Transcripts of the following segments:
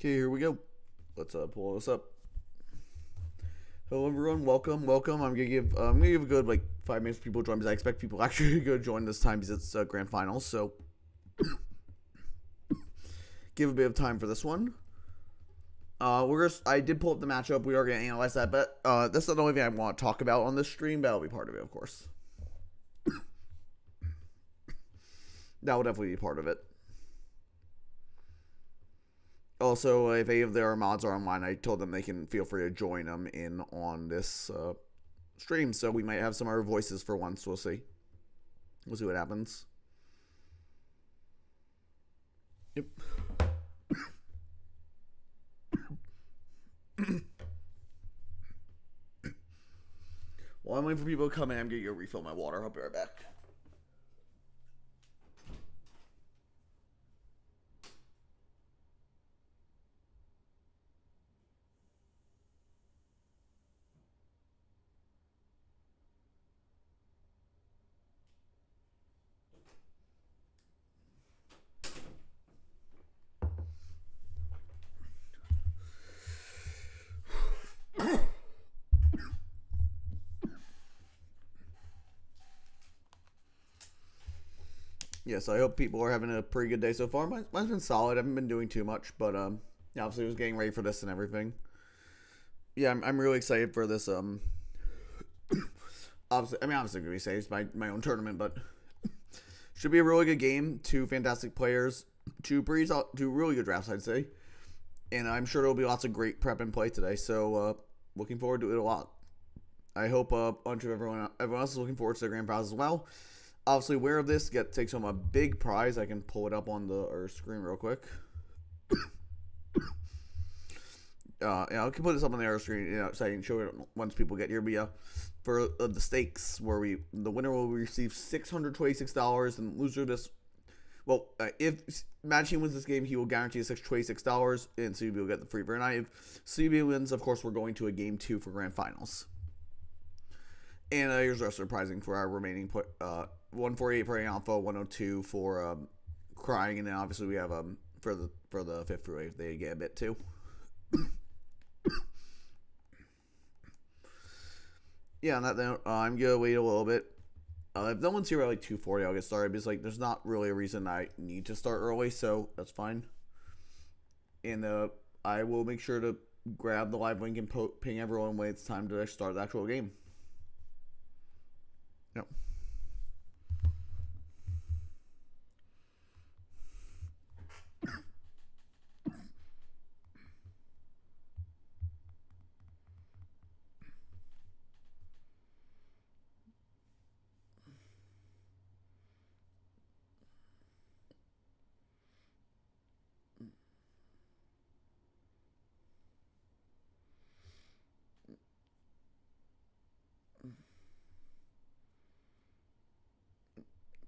Okay, here we go. Let's pull this up. Hello everyone, welcome. I'm gonna give a good 5 minutes for people to join because I expect people actually to go join this time because it's grand finals. So give a bit of time for this one. I did pull up the matchup. We are gonna analyze that, but that's not the only thing I want to talk about on this stream. That'll be part of it, of course. That will definitely be part of it. Also, if any of their mods are online, I told them they can feel free to join them in on this stream. So we might have some of our voices for once. We'll see. We'll see what happens. Yep. While I'm waiting for people to come in, I'm going to go refill my water. I'll be right back. Yes, I hope people are having a pretty good day so far. Mine's been solid. I haven't been doing too much, but yeah, obviously I was getting ready for this and everything. Yeah, I'm really excited for this. Obviously gonna be excited. It's my own tournament, but should be a really good game. Two fantastic players, two really good drafts, I'd say, and I'm sure there'll be lots of great prep and play today. So looking forward to it a lot. I hope a bunch of everyone else is looking forward to the grand prize as well. Obviously, aware of this, takes home a big prize. I can pull it up on our screen real quick. Yeah, I can put this up on the other screen, so I can show it once people get here. But yeah, for the stakes, the winner will receive $626, and loser this. Well, if Matching wins this game, he will guarantee $626, and CB will get the free burn knife. If CB wins, of course, we're going to a game 2 for grand finals. And here's our surprising for our remaining 148 for Alpha, 102 for Crying, and then obviously we have for the fifth wave they get a bit too. Yeah, on that note, I'm gonna wait a little bit. If no one's here at 2:40, I'll get started because there's not really a reason I need to start early, so that's fine. And I will make sure to grab the live link and ping everyone when it's time to start the actual game. Yep.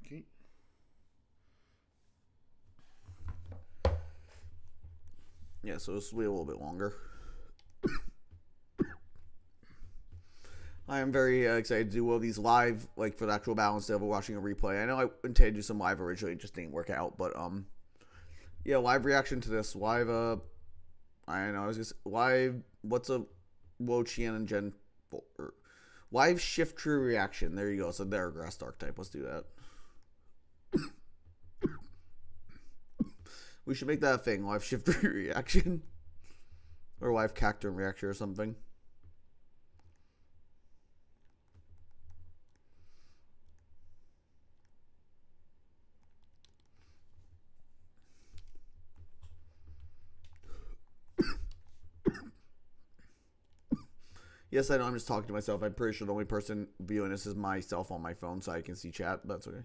Okay. Yeah, so this will be a little bit longer. I am very excited to do all of these live, for the actual battle instead of watching a replay. I know I intended to do some live originally, it just didn't work out, but yeah, live reaction to this. Live, I know, I was just live. What's a Wo Qian and Gen 4? Live shift true reaction. There you go. So there, grass dark type. Let's do that. We should make that a thing. Live shift true reaction, or live cactum reaction or something. Yes, I know I'm just talking to myself. I'm pretty sure the only person viewing this is myself on my phone, so I can see chat, but that's okay.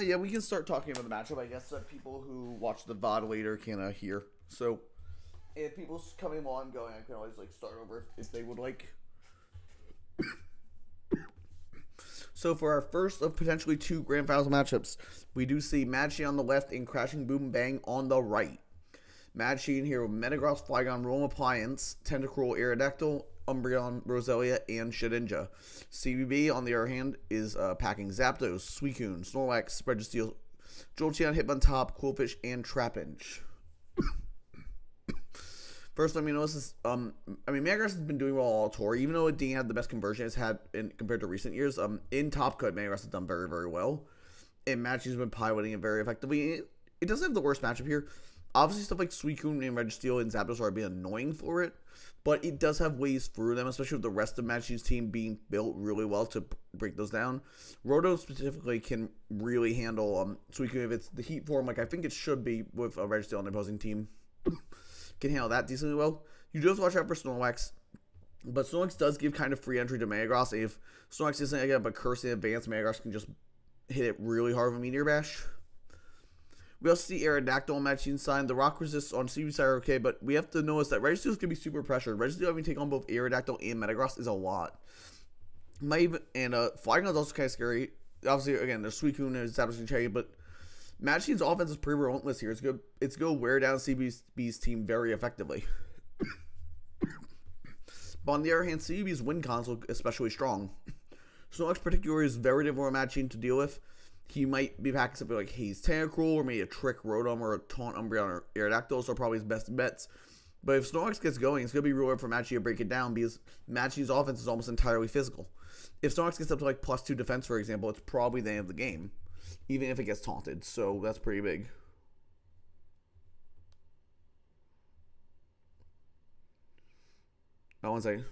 Yeah, we can start talking about the matchup, I guess, so that people who watch the VOD later can hear. So, if people's coming while I'm going, I can always start over if they would like. So for our first of potentially 2 grand finals matchups, we do see Maggi on the left and Crashing Boom Bang on the right. Maggi here with Metagross, Flygon, Roam Appliance, Tentacruel, Aerodactyl, Umbreon, Roselia, and Shedinja. CBB, on the other hand, is packing Zapdos, Suicune, Snorlax, Registeel, Jolteon, Hitmontop, Quillfish, and Trapinch. First, let me notice this. Metagross has been doing well all tour, even though it didn't have the best conversion it's had compared to recent years. In Top Cut, Metagross has done very, very well. In matches, has been piloting it very effectively. It doesn't have the worst matchup here. Obviously, stuff like Suicune and Registeel and Zapdos are being annoying for it, but it does have ways through them, especially with the rest of Machine's team being built really well to break those down. Roto specifically can really handle Suicune if it's the heat form, like I think it should be with a Registeel on the opposing team. Can handle that decently well. You do have to watch out for Snorlax, but Snorlax does give kind of free entry to Metagross. If Snorlax isn't going to get a curse in advance, Metagross can just hit it really hard with a Meteor Bash. We also see Aerodactyl on Machine's side. The rock resists on CB side are okay, but we have to notice that Registeel is going to be super pressured. Registeel having to take on both Aerodactyl and Metagross is a lot. Flygon is also kind of scary. Obviously, again, there's Suicune and Zapdos and Chaggy, but Machine's offense is pretty relentless here. It's going to wear down CB's team very effectively. But on the other hand, CB's win cons look especially strong. Snorlax particularly is very difficult for Machine to deal with. He might be packing something like Haze Tentacruel, or maybe a Trick Rotom, or a Taunt Umbreon, or Aerodactyl, so are probably his best bets. But if Snorlax gets going, it's going to be real hard for Machine to break it down, because Machine's offense is almost entirely physical. If Snorlax gets up to like +2 defense, for example, it's probably the end of the game, even if it gets taunted, so that's pretty big. Oh, one second.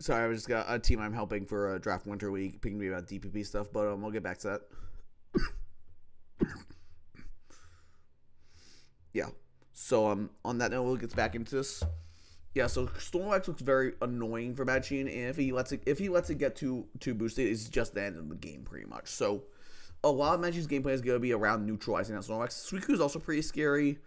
Sorry, I just got a team I'm helping for a draft winter week, picking me about DPP stuff, but we'll get back to that. Yeah. So on that note, we'll get back into this. Yeah, so Snorlax looks very annoying for Machine, and if he lets it get too boosted, it's just the end of the game pretty much. So a lot of Machine's gameplay is going to be around neutralizing that Snorlax. Suicune is also pretty scary.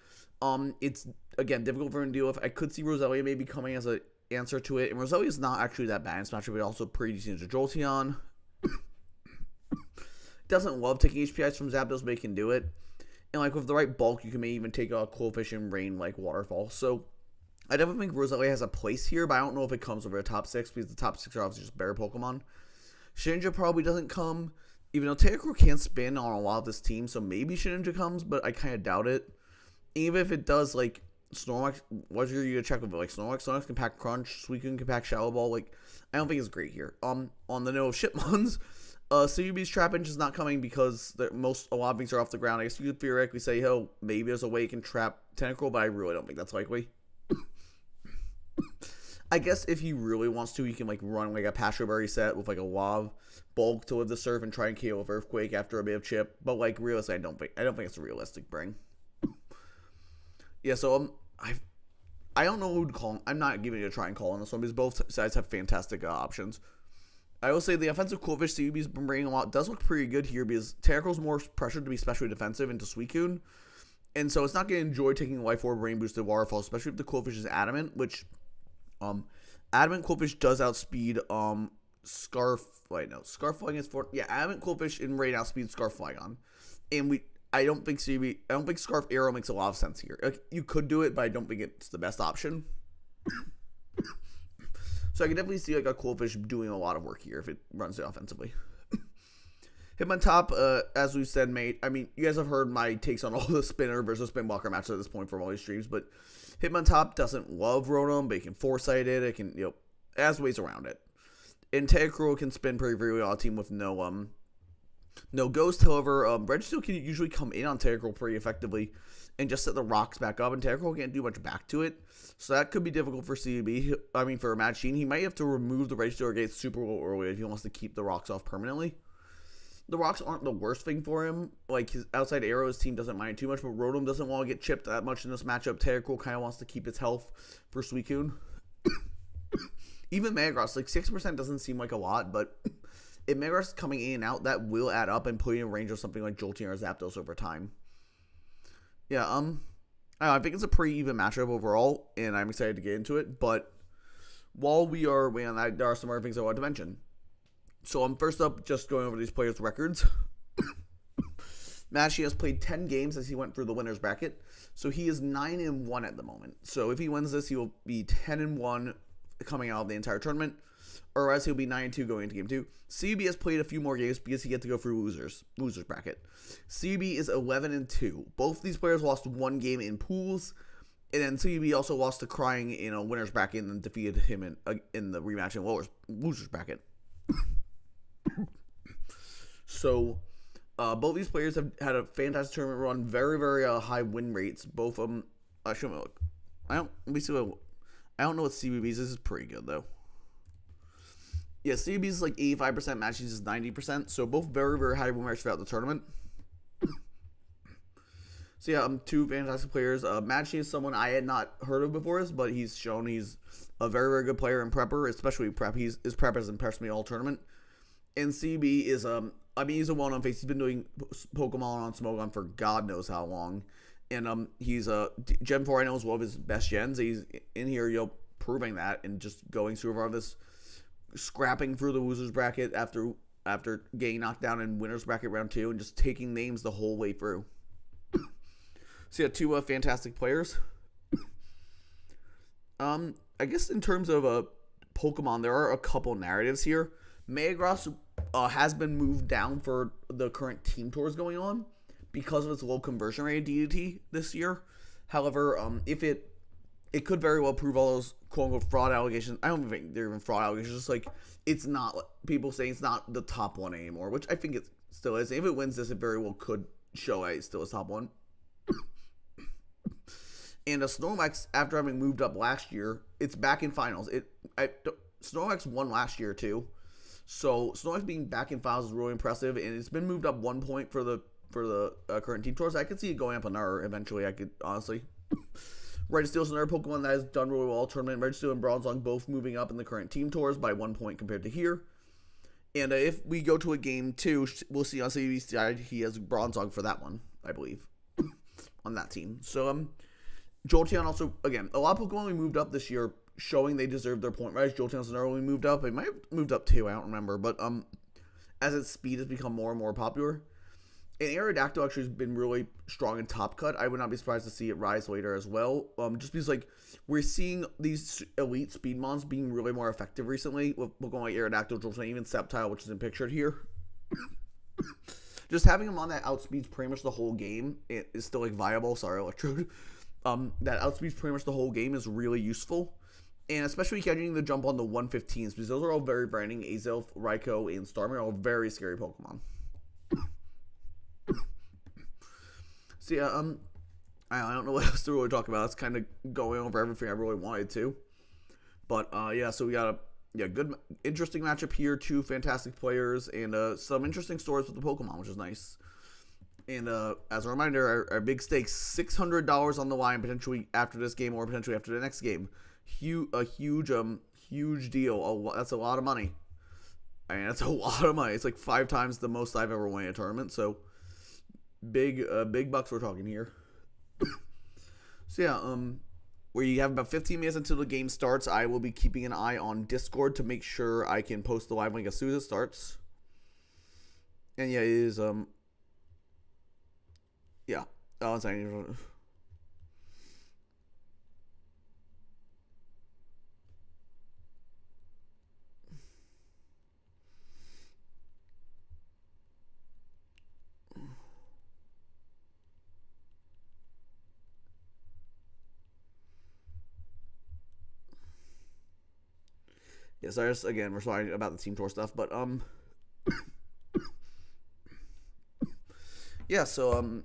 It's again difficult for him to deal with. I could see Roselia maybe coming as a answer to it, and Roselia is not actually that bad in Smash, but also pretty decent to Jolteon. Doesn't love taking HPIs from Zapdos, but he can do it. And like with the right bulk, you can maybe even take a Coefficient Rain like Waterfall. So I definitely think Roselia has a place here, but I don't know if it comes over the top 6, because the top 6 are obviously just better Pokemon. Shedinja probably doesn't come, even though Tentacruel can spin on a lot of this team, so maybe Shedinja comes, but I kind of doubt it. Even if it does, like, Snorlax, what are you going to check with it? Like, Snorlax can pack Crunch, Suicune can pack Shadow Ball, like, I don't think it's great here. On the note of Shipmons, CUB's Trap Inch is not coming because a lot of things are off the ground. I guess you could theoretically say, oh, maybe there's a way you can trap Tentacruel, but I really don't think that's likely. I guess if he really wants to, he can like run like a Pasture Berry set with like a Lav Bulk to live the surf and try and KO with Earthquake after a bit of chip. But like realistically, I don't think it's a realistic bring. Yeah, so I don't know who to call him. I'm not giving it a try and call on this one because both sides have fantastic options. I will say the offensive Coolfish CUB's been bringing a lot. Does look pretty good here because Tentacruel's more pressured to be especially defensive into Suicune. And so it's not going to enjoy taking Life Orb Rain Boosted Waterfall, especially if the Coolfish is Adamant, which Adamant Coolfish does outspeed Scarflygon is for Adamant Coolfish in Rain outspeeds Scarflygon. And I don't think Scarf Arrow makes a lot of sense here. Like, you could do it, but I don't think it's the best option. So I can definitely see like a Coolfish doing a lot of work here if it runs it offensively. Hitmontop, as we've said, mate. I mean, you guys have heard my takes on all the Spinner versus Spinwalker matches at this point from all these streams, but Hitmontop doesn't love Rotom, but it can foresight it. It can, it has ways around it. And Tentacruel can spin pretty well on a team with no Ghost. However, Registeel can usually come in on Tentacruel pretty effectively and just set the rocks back up, and Tentacruel can't do much back to it. So that could be difficult for for Machine. He might have to remove the Registeel Gate super early if he wants to keep the rocks off permanently. The rocks aren't the worst thing for him. Like, his outside arrow, his team doesn't mind too much, but Rotom doesn't want to get chipped that much in this matchup. Tentacruel kind of wants to keep its health for Suicune. Even Metagross, like 6% doesn't seem like a lot, but if Metagross is coming in and out, that will add up and put you in range of something like Jolteon or Zapdos over time. Yeah, I think it's a pretty even matchup overall, and I'm excited to get into it, but while we are waiting on that, there are some other things I want to mention. So first up, just going over these players' records. Machi has played 10 games as he went through the winner's bracket, so he is 9-1 at the moment. So if he wins this, he will be 10-1 coming out of the entire tournament, or else he'll be 9-2 going into game 2. CB has played a few more games because he gets to go through losers bracket. CB is 11-2. Both these players lost one game in pools, and then CB also lost to Crying in a winner's bracket and then defeated him in the rematch in losers bracket. So both these players have had a fantastic tournament run, very, very high win rates. Both of them. I don't know what CBB's. This is pretty good though. Yeah, CBB's is like 85%, Matches is 90%. So both very, very high win rates throughout the tournament. So yeah, two fantastic players. Matchy is someone I had not heard of before this, but he's shown he's a very, very good player in prepper, especially prep. His prep has impressed me all tournament. And CB is he's a well-known face. He's been doing Pokemon on Smogon for God knows how long. And he's Gen 4 I know is one of his best gens. He's in here, proving that and just going through all this, scrapping through the losers bracket after getting knocked down in winners bracket round 2 and just taking names the whole way through. So yeah, two fantastic players. I guess in terms of Pokemon, there are a couple narratives here. Metagross has been moved down for the current team tours going on because of its low conversion rate of DDT this year. However, if it could very well prove all those quote-unquote fraud allegations. I don't even think they're even fraud allegations. Just like it's not, people saying it's not the top one anymore, which I think it still is. If it wins this, it very well could show it still is top one. And Snorlax, after having moved up last year, it's back in finals. Snorlax won last year too, so Snorlax being back in finals is really impressive. And it's been moved up 1 point for the current team tours. I could see it going up another eventually. I could honestly. Registeel is another Pokemon that has done really well all tournament. Registeel and Bronzong both moving up in the current team tours by 1 point compared to here. And if we go to a game 2, we'll see on CB's side he has Bronzong for that one, I believe, on that team. So Jolteon also, again, a lot of Pokemon we moved up this year showing they deserve their point rise. Jolteon's another one we moved up. It might have moved up too, I don't remember. But as its speed has become more and more popular. And Aerodactyl actually has been really strong in Top Cut. I would not be surprised to see it rise later as well. Just because we're seeing these elite Speedmons being really more effective recently with Pokemon like Aerodactyl, Jolteon, even Sceptile, which isn't pictured here. Just having them on that outspeeds pretty much the whole game is still viable. Sorry, Electrode. That outspeeds pretty much the whole game is really useful. And especially catching the jump on the 115s, because those are all very branding. Azelf, Raikou, and Starmie are all very scary Pokemon. So yeah, I don't know what else to really talk about. It's kind of going over everything I really wanted to. But yeah, so we got a good, interesting matchup here. Two fantastic players and some interesting stories with the Pokemon, which is nice. And as a reminder, our big stakes, $600 on the line potentially after this game or potentially after the next game. Huge deal. That's a lot of money. I mean, that's a lot of money. It's like 5 times the most I've ever won in a tournament. So big bucks we're talking here. So yeah, where you have about 15 minutes until the game starts, I will be keeping an eye on Discord to make sure I can post the live link as soon as it starts. And yeah, it is yeah. Oh, it's not. Yeah, so again, we're sorry about the team tour stuff, but yeah, so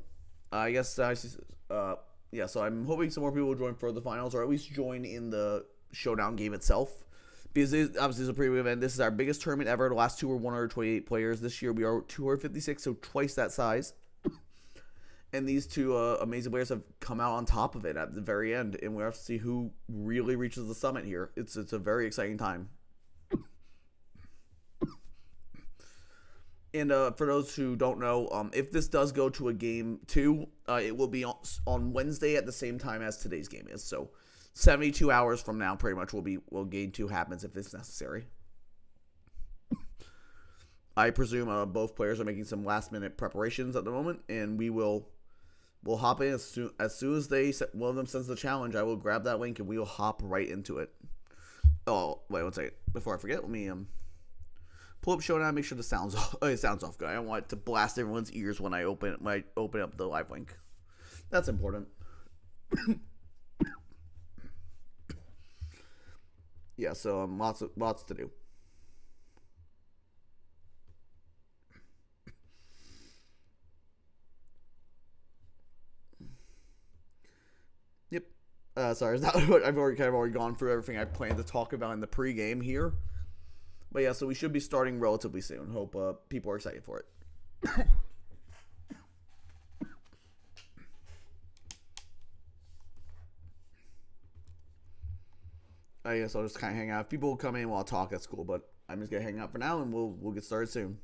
I guess yeah, so I'm hoping some more people will join for the finals, or at least join in the showdown game itself, because obviously it's a pretty big event. This is our biggest tournament ever. The last two were 128 players. This year we are 256, so twice that size. And these two amazing players have come out on top of it at the very end, and we have to see who really reaches the summit here. It's a very exciting time. And for those who don't know, if this does go to a game 2, it will be on Wednesday at the same time as today's game is. So 72 hours from now, pretty much, will game 2 happens if it's necessary. I presume both players are making some last minute preparations at the moment, and we'll hop in as soon as one of them sends the challenge. I will grab that link and we will hop right into it. Oh wait, one second before I forget. Let me pull up Showdown. Make sure the sounds off. It sounds off good. I don't want it to blast everyone's ears when I open up the live link. That's important. Yeah, so lots to do. Yep. Sorry, I've already gone through everything I planned to talk about in the pregame here. But yeah, so we should be starting relatively soon. Hope people are excited for it. I guess I'll just kind of hang out. If people will come in while I talk, that's cool. But I'm just gonna hang out for now, and we'll get started soon.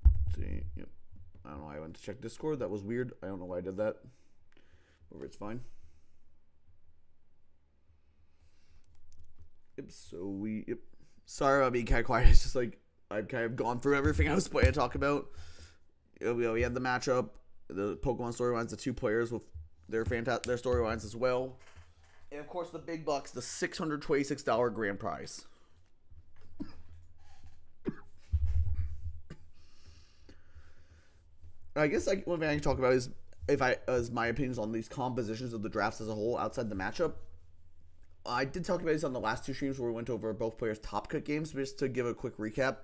Let's see, yep. I don't know why I went to check Discord. That was weird. I don't know why I did that. Whatever, it's fine. Yep. So yep. Sorry about being kind of quiet. It's just like I've kind of gone through everything I was planning to talk about. We had the matchup, the Pokemon storylines, the two players with their storylines as well, and of course the big bucks, the $626 grand prize. I guess one thing I can talk about is my opinions on these compositions of the drafts as a whole outside the matchup. I did talk about this on the last two streams where we went over both players' top cut games, but just to give a quick recap.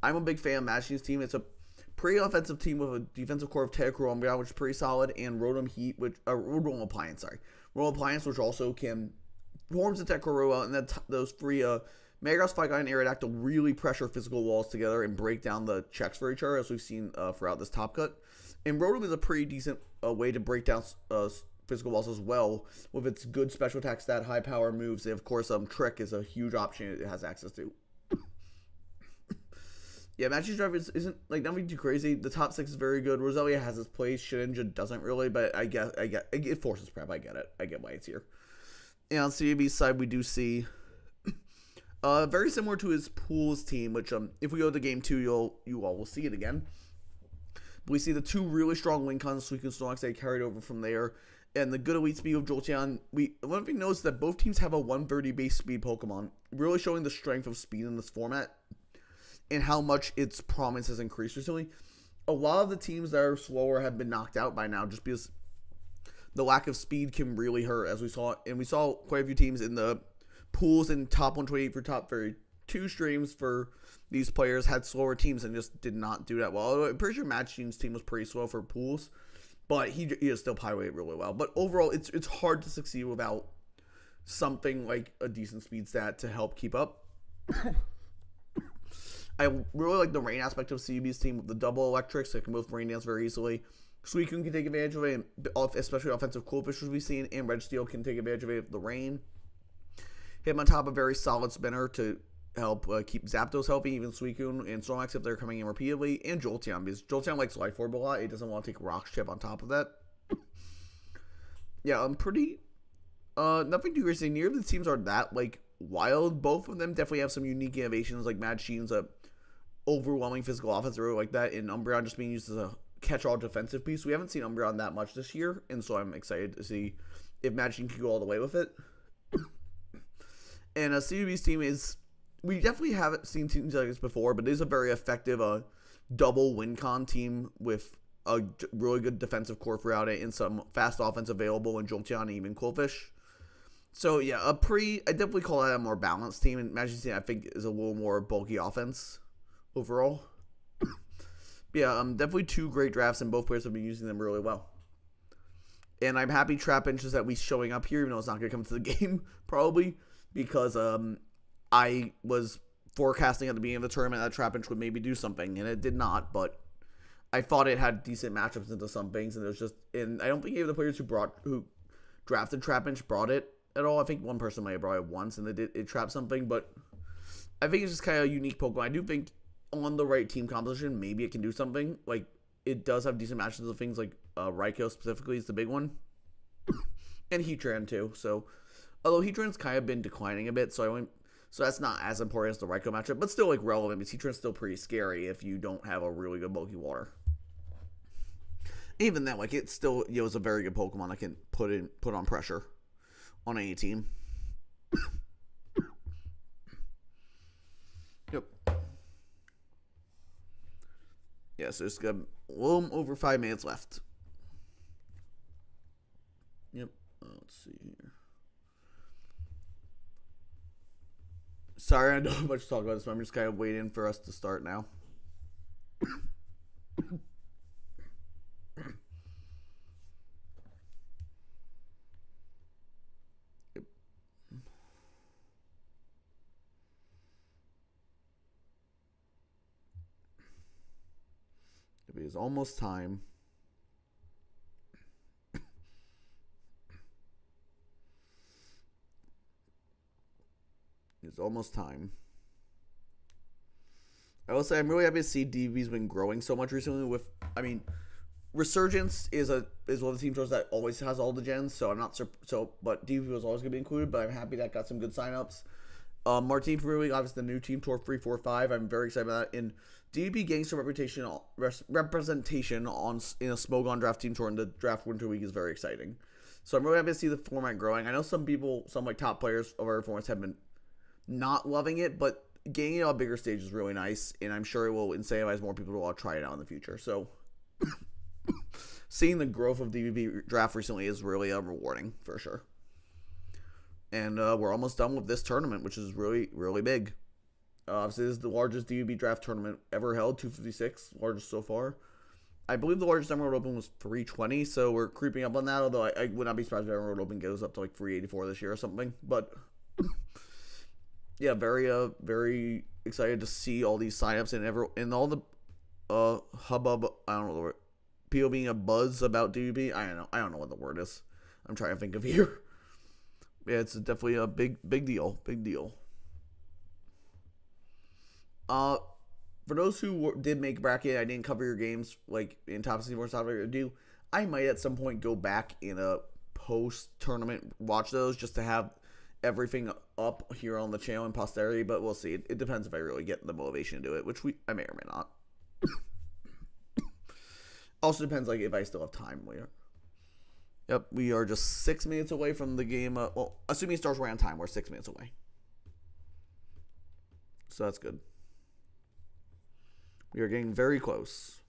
I'm a big fan of Mashing's team. It's a pretty offensive team with a defensive core of Tedacruel Umbreon, which is pretty solid, and Rotom Heat, Rotom Appliance, Rotom Appliance, which also can forms the Tedacruel, and then those three Metagross, Flygon, and Aerodactyl really pressure physical walls together and break down the checks for each other, as we've seen throughout this top cut. And Rotom is a pretty decent way to break down physical walls as well, with its good special attack stat, high power moves, and of course Trick is a huge option it has access to. Yeah, Matching's drive isn't like nothing too crazy. The top six is very good. Roselia has its place. Shedinja doesn't really, but I get it forces prep. I get it. I get why it's here. And on CAB's side, we do see very similar to his Pools team, which if we go to game 2, you all will see it again. But we see the two really strong Wincons, Suicune and Snorlax, they carried over from there. And the good elite speed of Jolteon. One thing notice that both teams have a 130 base speed Pokemon, really showing the strength of speed in this format and how much its prominence has increased recently. A lot of the teams that are slower have been knocked out by now just because the lack of speed can really hurt, as we saw. And we saw quite a few teams in the Pools and top 128 for top 32 streams for these players had slower teams and just did not do that well. I'm pretty sure Matching's team was pretty slow for Pools, but he is still piloted really well. But overall, it's hard to succeed without something like a decent speed stat to help keep up. I really like the rain aspect of CUB's team with the double electrics that can both rain dance very easily. Suicune can take advantage of it, especially offensive Coolfish, as we've seen, and Registeel can take advantage of it with the rain. Him on top of a very solid spinner to help keep Zapdos healthy, even Suicune and Snorlax if they're coming in repeatedly, and Jolteon, because Jolteon likes Life Orb a lot. It doesn't want to take Rock Chip on top of that. Yeah, I'm pretty... nothing too crazy. Neither of the teams are that, wild. Both of them definitely have some unique innovations, like Mad Sheen's overwhelming physical offense, really like that, and Umbreon just being used as a catch-all defensive piece. We haven't seen Umbreon that much this year, and so I'm excited to see if Mad Sheen can go all the way with it. And CUB's team is... We definitely haven't seen teams like this before, but it is a very effective double Wincon team with a really good defensive core throughout it and some fast offense available in Jolteon and even Coolfish. So, yeah, I definitely call that a more balanced team, and Magic's team, I think, is a little more bulky offense overall. Yeah, definitely two great drafts, and both players have been using them really well. And I'm happy Trapinch is at least showing up here, even though it's not going to come to the game, probably, because I was forecasting at the beginning of the tournament that Trapinch would maybe do something, and it did not, but I thought it had decent matchups into some things, and it was just, and I don't think any of the players who drafted Trapinch brought it at all. I think one person might have brought it once, and it trapped something, but I think it's just kind of a unique Pokemon. I do think on the right team composition, maybe it can do something. Like, it does have decent matches of things like Raikou specifically is the big one, and Heatran too, so Although Heatran's kind of been declining a bit, so that's not as important as the Raikou matchup, but still like relevant because Heatran's still pretty scary if you don't have a really good bulky water. Even then, like it's still is a very good Pokemon that can put on pressure on any team. Yep. Yeah, so it's got a little over 5 minutes left. Yep. Let's see here. Sorry, I don't have much to talk about this, but I'm just kind of waiting for us to start now. Yep. It is almost time. It's almost time. I will say I'm really happy to see DV's been growing so much recently. Resurgence is one of the team tours that always has all the gens, so I'm not but DV was always gonna be included. But I'm happy that got some good signups. Martine Premier League, obviously the new team tour 345. I'm very excited about that. And DV getting some representation in a Smogon draft team tour in the draft winter week is very exciting. So I'm really happy to see the format growing. I know some like top players of our formats have been not loving it, but getting it on a bigger stage is really nice, and I'm sure it will incentivize more people to want to try it out in the future. So, seeing the growth of DVB draft recently is really rewarding, for sure. And we're almost done with this tournament, which is really, really big. Obviously, this is the largest DVB draft tournament ever held, 256, largest so far. I believe the largest Emerald Open was 320, so we're creeping up on that, although I would not be surprised if Emerald Open goes up to like 384 this year or something, but... Yeah, very excited to see all these signups and all the hubbub. I don't know the word. People being a buzz about DVB. I don't know what the word is. I'm trying to think of here. Yeah, it's definitely a big deal. Big deal. For those who did make bracket, I didn't cover your games like in top 64 stuff I do. I might at some point go back in a post tournament watch those just to have everything up here on the channel in posterity, but we'll see. It depends if I really get the motivation to do it, which I may or may not. Also depends like if I still have time later. Yep, we are just 6 minutes away from the game. Well, assuming it starts right on time, we're 6 minutes away. So that's good. We are getting very close.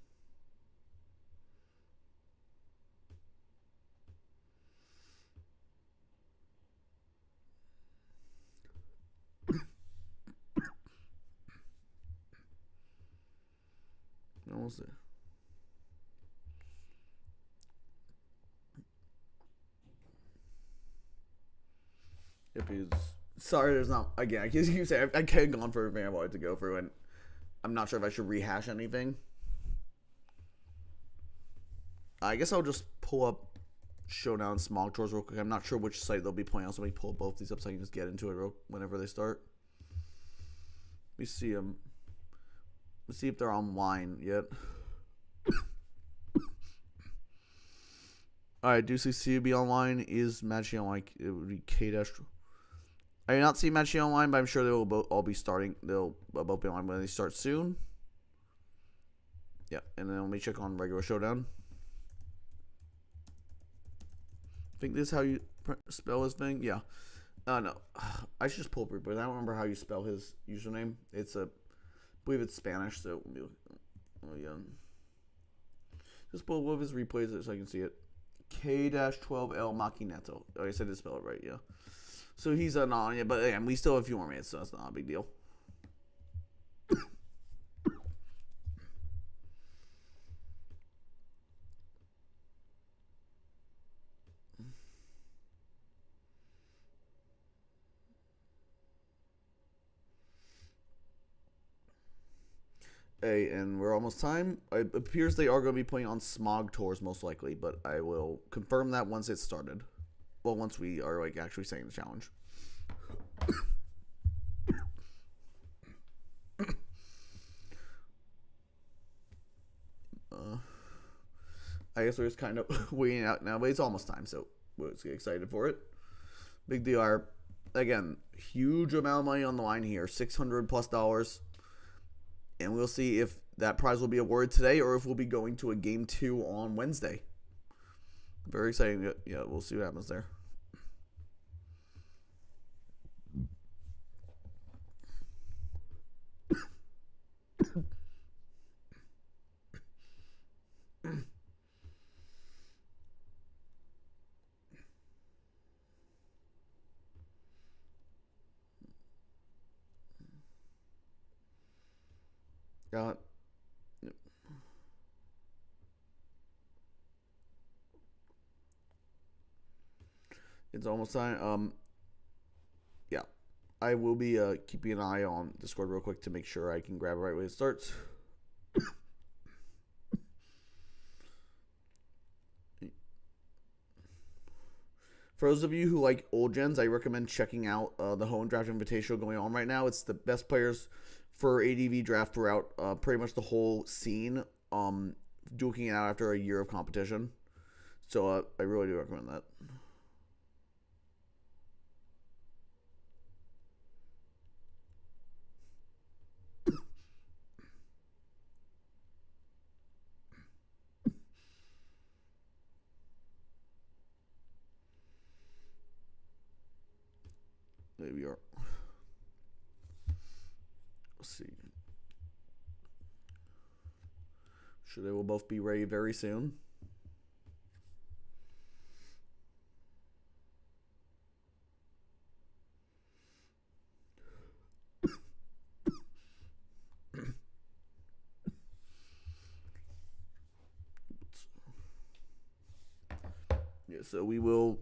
Almost there. Yep, sorry, there's not. Again, I keep saying I could have gone for everything I wanted to go through, and I'm not sure if I should rehash anything. I guess I'll just pull up Showdown Smog Tours real quick. I'm not sure which site they'll be playing on, so let me pull both these up so I can just get into it whenever they start. Let me see them. Let's see if they're online yet. Alright, do see CUB online is matching online. It would be K-. I did not see matching online, but I'm sure they will both all be starting. They'll both be online when they start soon. Yeah, and then let me check on regular Showdown. I think this is how you spell his thing. Yeah. No. I should just pull up replays. I don't remember how you spell his username. I believe it's Spanish, so just pull up his replays so I can see it. K-12L Machineto. Oh, I said to spell it right, yeah. So he's not on yet, but again, we still have a few more minutes, so that's not a big deal. And we're almost time. It appears they are going to be playing on Smog Tours most likely, but I will confirm that once it's started. Well, once we are like actually saying the challenge. I guess we're just kind of waiting out now, but it's almost time, so let's get excited for it. Big deal. Again, huge amount of money on the line here, $600+, and we'll see if that prize will be awarded today or if we'll be going to a game 2 on Wednesday. Very exciting. Yeah, we'll see what happens there. Got It's almost time. Yeah, I will be keeping an eye on Discord real quick to make sure I can grab it right when it starts. For those of you who like old gens, I recommend checking out the Home Draft Invitational going on right now. It's the best players for ADV draft throughout pretty much the whole scene, duking it out after a year of competition. So I really do recommend that. There we are. Let's see. Sure, they will both be ready very soon. Yeah, so we will.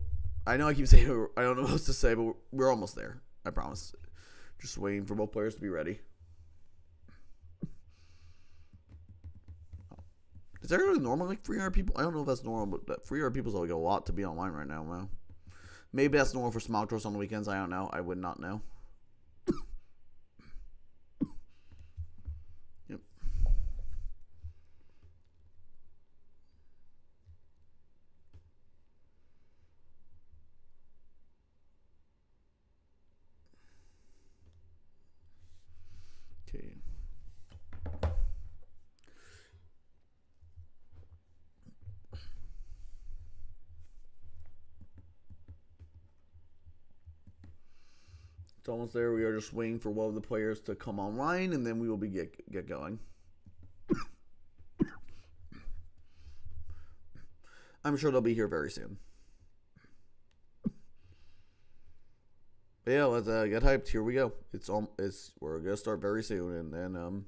I know I keep saying I don't know what else to say, but we're almost there. I promise. Just waiting for both players to be ready. Is there really normal like 300 people? I don't know if that's normal, but 300 people is like a lot to be online right now. Wow. Maybe that's normal for smock draws on the weekends. I don't know. I would not know. Yep. Okay. It's almost there. We are just waiting for one of the players to come online, and then we will be get going. I'm sure they'll be here very soon. But yeah, let's get hyped. Here we go. We're gonna start very soon, and then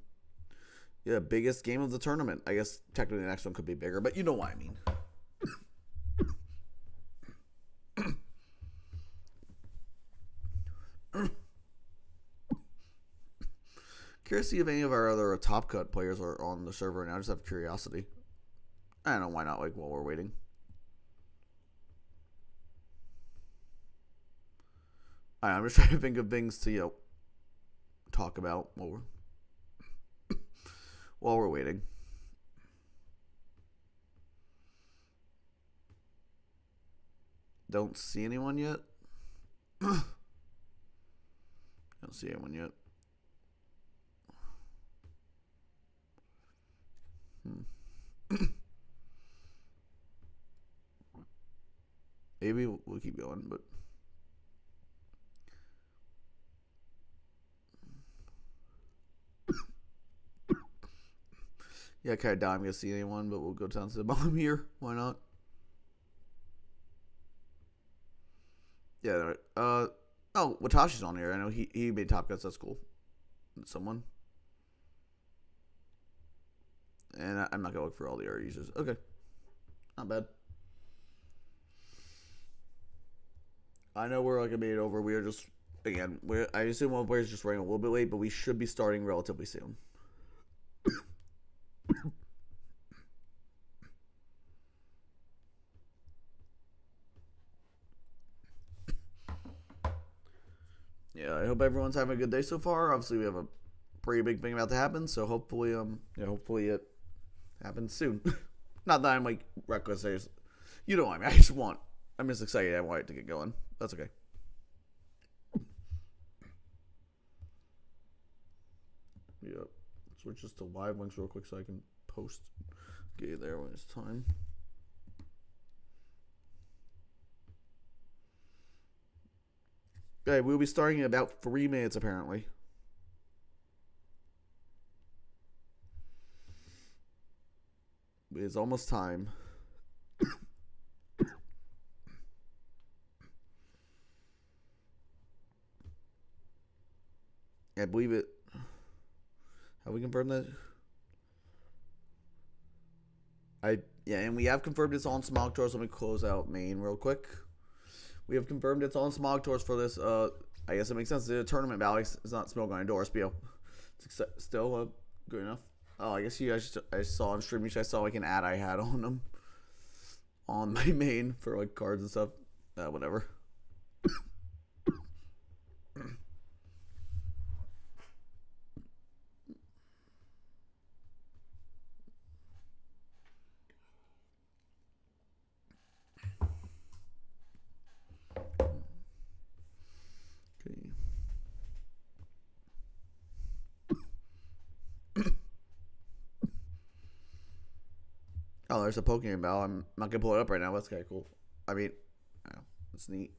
yeah, biggest game of the tournament. I guess technically the next one could be bigger, but you know what I mean. Curious to see if any of our other Top Cut players are on the server now. Just have curiosity. I don't know why not. Like while we're waiting. I'm just trying to think of things to talk about while we're waiting. Don't see anyone yet. Don't see anyone yet. Maybe we'll keep going, but yeah, kind of dying to see anyone, but we'll go down to the bottom here. Why not? Yeah. Oh, Watashi's on here. I know he made Top Cuts. That's cool. Someone. And I'm not gonna look for all the other users. Okay, not bad. I know we're like a minute over. We are just I assume one player's just running a little bit late, but we should be starting relatively soon. Yeah, I hope everyone's having a good day so far. Obviously, we have a pretty big thing about to happen, so hopefully, hopefully it happens soon. Not that I'm like reckless. You know what I mean. I'm just excited. I want it to get going. That's okay. switch this to live links real quick so I can post. Get you there when it's time. Okay, we'll be starting in about 3 minutes apparently. It's almost time. I believe it. Have we confirmed that? Yeah, and we have confirmed it's on Smog Tours. Let me close out main real quick. We have confirmed it's on Smog Tours for this. I guess it makes sense. The tournament battle is not Smoke on Endorse, but it's still good enough. Oh, I guess I saw on stream. I saw like an ad I had on them on my main for like cards and stuff. Whatever. Oh, there's a Pokemon battle. I'm not gonna pull it up right now. That's kind of cool. I mean, oh, that's neat.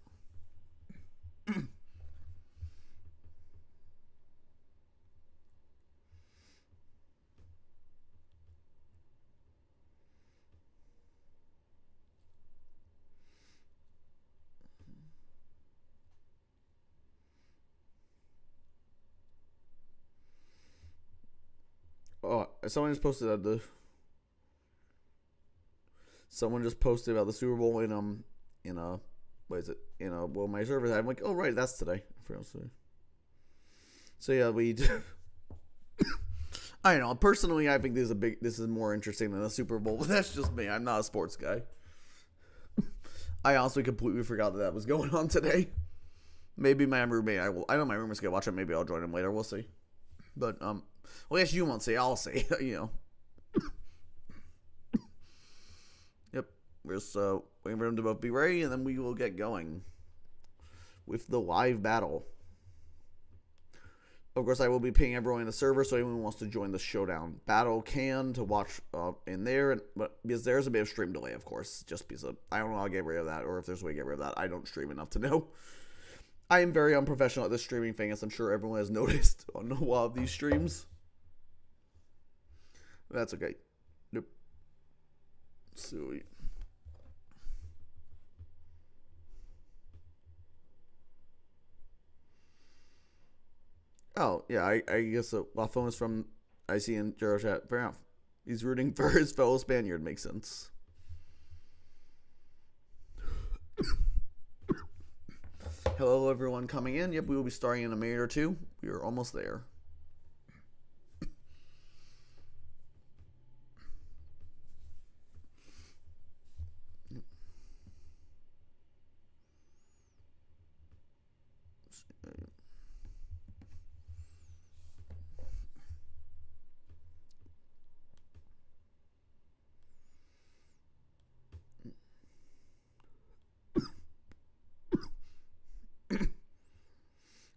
Oh, someone just posted about the Super Bowl what is it? My server. I'm like, oh right, that's today. I forgot to say. So yeah, I don't know. Personally, I think this is more interesting than the Super Bowl, but that's just me. I'm not a sports guy. I honestly completely forgot that was going on today. Maybe my roommate. I know my roommate's gonna watch it. Maybe I'll join him later. We'll see. But well, I guess you won't see. I'll see. Yep. We're just waiting for them to both be ready, and then we will get going with the live battle. Of course, I will be pinging everyone in the server, so anyone who wants to join the showdown battle can to watch in there. But because there's a bit of stream delay, of course, just because I don't know how to get rid of that, or if there's a way to get rid of that. I don't stream enough to know. I am very unprofessional at this streaming thing, as I'm sure everyone has noticed on a lot of these streams. That's okay. Nope. Sweet. Oh, yeah, I guess La phone is from I see in Jero chat. Fair enough. He's rooting for his fellow Spaniard. Makes sense. Hello, everyone coming in. Yep, we will be starting in a minute or two. We are almost there.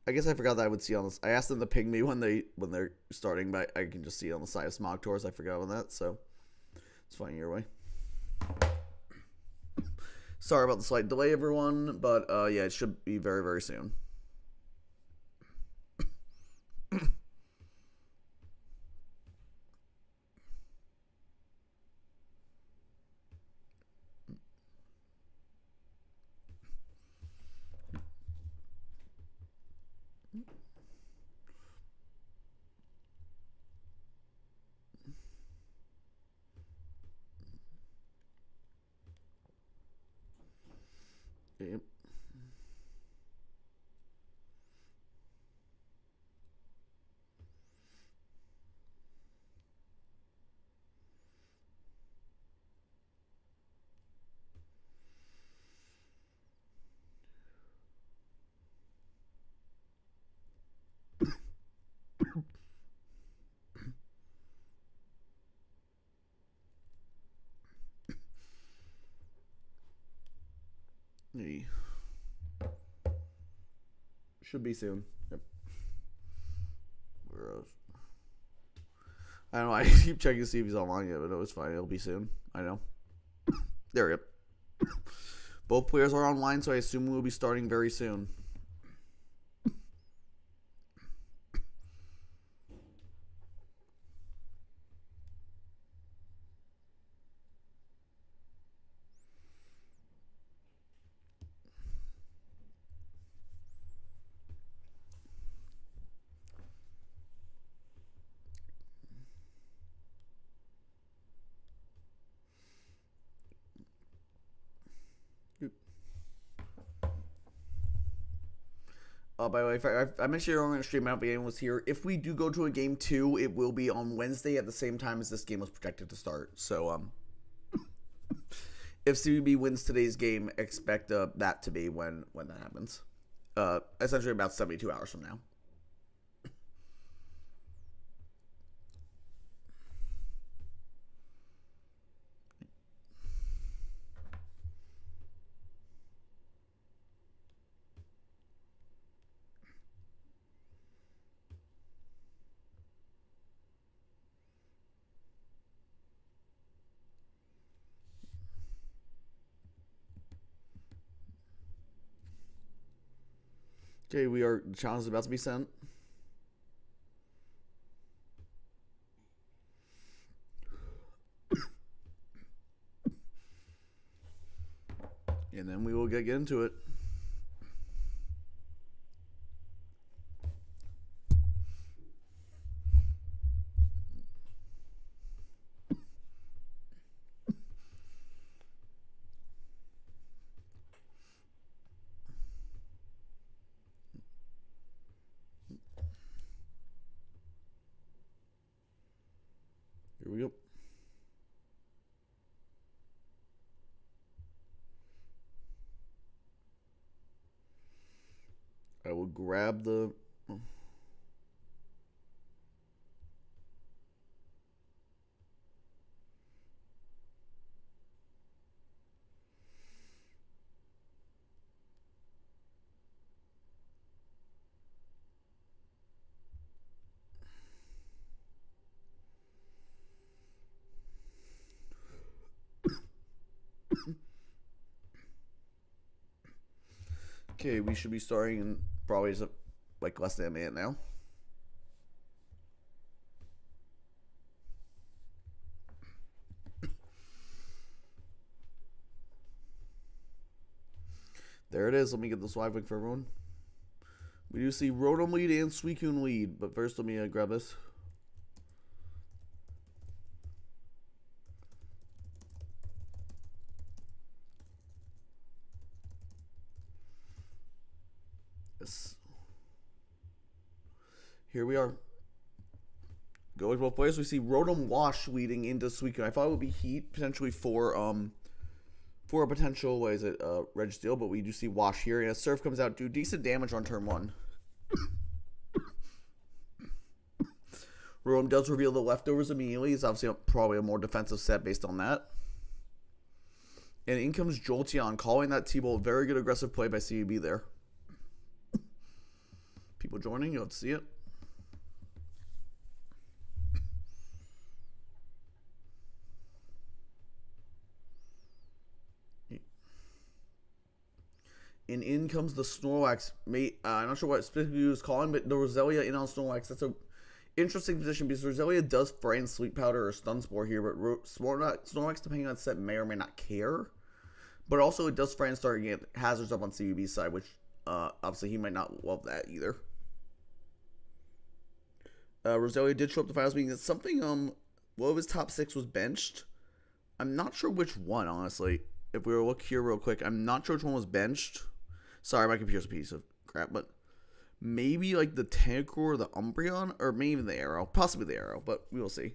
I guess I forgot that I would see on this. I asked them to ping me when they're starting, but I can just see it on the side of Smog Tours. I forgot on that, so it's fine your way. Sorry about the slight delay, everyone, but yeah, it should be very, very soon. Yep. Hey. Should be soon. Yep. I don't know. I keep checking to see if he's online yet, but no, it's fine. It'll be soon. I know. There we go. Both players are online, so I assume we'll be starting very soon. By the way, if I mentioned earlier in the stream, I don't game was here. If we do go to a game 2, it will be on Wednesday at the same time as this game was projected to start. So, if CBB wins today's game, expect that to be when that happens. Essentially about 72 hours from now. Okay, the challenge is about to be sent. And then we will get into it. Here we go. I will grab the... Okay, we should be starting in probably like less than a minute now. There it is. Let me get this live link for everyone. We do see Rotom lead and Suicune lead, but first let me grab this. Yes. Here we are. Go with both players. We see Rotom Wash leading into Suicune. I thought it would be Heat potentially for a potential, what is it, Registeel, but we do see Wash here. And as Surf comes out, do decent damage on turn 1. Rotom does reveal the leftovers immediately. It's obviously probably a more defensive set based on that. And in comes Jolteon, calling that T-Bolt. Very good aggressive play by CUB there. People joining, you'll have to see it. And in comes the Snorlax. I'm not sure what specifically he was calling, but the Roselia in on Snorlax. That's a interesting position because Roselia does Frighten, Sleep Powder, or Stun Spore here, but Snorlax, depending on set, may or may not care. But also, it does Frighten start getting hazards up on CUB's side, which obviously he might not love that either. Roselia did show up the finals meeting. It's something, one of his top 6 was benched. I'm not sure which one, honestly. If we were to look here real quick, I'm not sure which one was benched. Sorry, my computer's a piece of crap, but maybe like the Tentacruel or the Umbreon, or maybe even the Arrow. Possibly the Arrow, but we will see.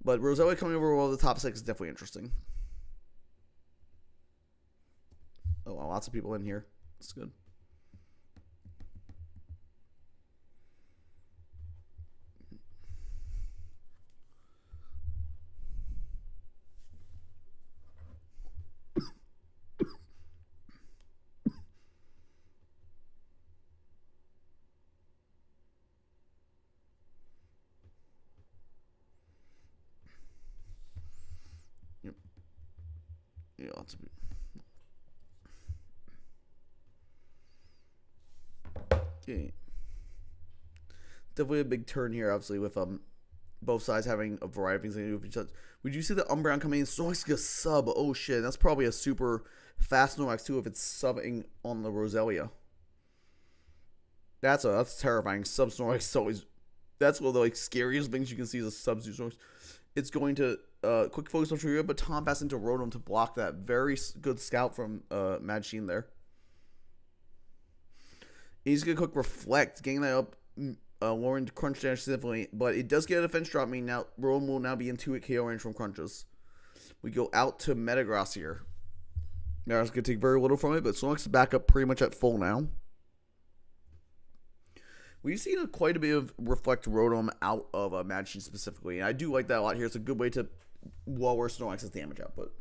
But Roselia coming over one of the top 6 is definitely interesting. Oh, wow, lots of people in here. That's good. Okay. Definitely a big turn here, obviously, with both sides having a variety of things they do with each other. Would you see the Umbreon coming in? Snorlax gets sub. Oh shit, that's probably a super fast Snorlax too if it's subbing on the Roselia. That's terrifying. Sub Snorlax is always, that's one of the like scariest things you can see is a sub Snorlax. It's going to quick focus on Trigger, but Tom pass into Rotom to block that. Very good scout from Machine there. He's gonna quick reflect, getting that up. Lowering crunch damage significantly, but it does get a defense drop. Meaning now Rotom will now be in 2-hit KO range from crunches. We go out to Metagross here. Metagross can take very little from it, but Snorlax is back up pretty much at full now. We've seen quite a bit of reflect Rotom out of Machine specifically, and I do like that a lot here. It's a good way to lower Snorlax's damage output.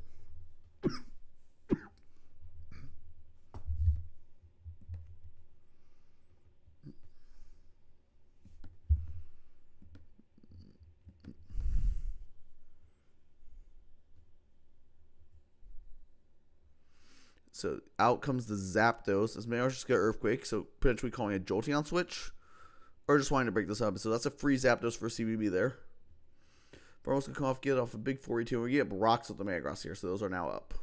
So out comes the Zapdos. As Metagross just got Earthquake, so potentially calling a Jolteon switch. Or just wanting to break this up. So that's a free Zapdos for CBB there. Burrow's going to come off, get off a big 42. We get rocks with the Metagross here, so those are now up.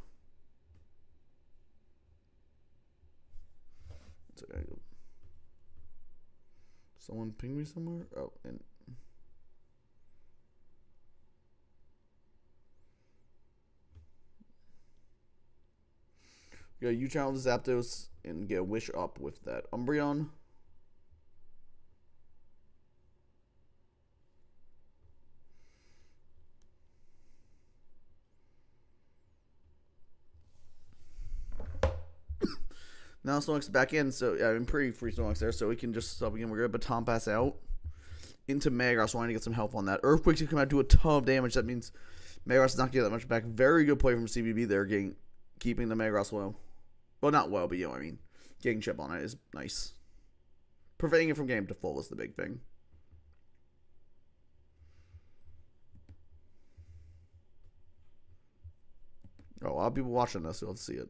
Someone ping me somewhere? Oh, and yeah, you challenge Zapdos and get a wish up with that Umbreon. Now Snorlax back in, so yeah, I'm pretty free Snorlax there, so we can just sub again. We're gonna Baton Pass out into Metagross, wanting to get some help on that. Earthquake's gonna come out, do a ton of damage. That means Metagross is not getting that much back. Very good play from CBB there, keeping the Metagross low. Well, not well, but you know what I mean. Getting chip on it is nice. Preventing it from getting to full is the big thing. Oh, a lot of people watching this, so let's see it.